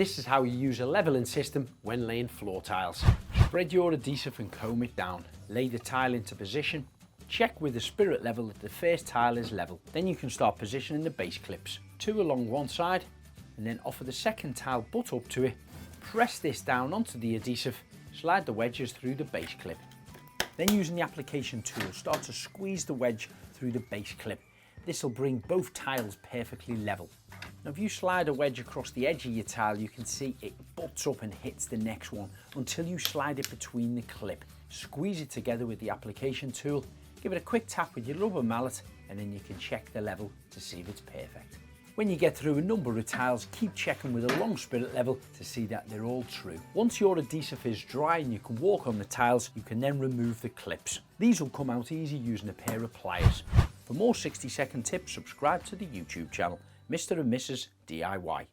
This is how you use a leveling system when laying floor tiles. Spread your adhesive and comb it down. Lay the tile into position. Check with the spirit level that the first tile is level. Then you can start positioning the base clips. 2 along one side, and then offer the second tile butt up to it. Press this down onto the adhesive. Slide the wedges through the base clip. Then using the application tool, start to squeeze the wedge through the base clip. This will bring both tiles perfectly level. Now if you slide a wedge across the edge of your tile, you can see it butts up and hits the next one until you slide it between the clip. Squeeze it together with the application tool, give it a quick tap with your rubber mallet, and then you can check the level to see if it's perfect. When you get through a number of tiles, keep checking with a long spirit level to see that they're all true. Once your adhesive is dry and you can walk on the tiles, you can then remove the clips. These will come out easy using a pair of pliers. For more 60-second tips, subscribe to the YouTube channel, Mr. and Mrs. DIY.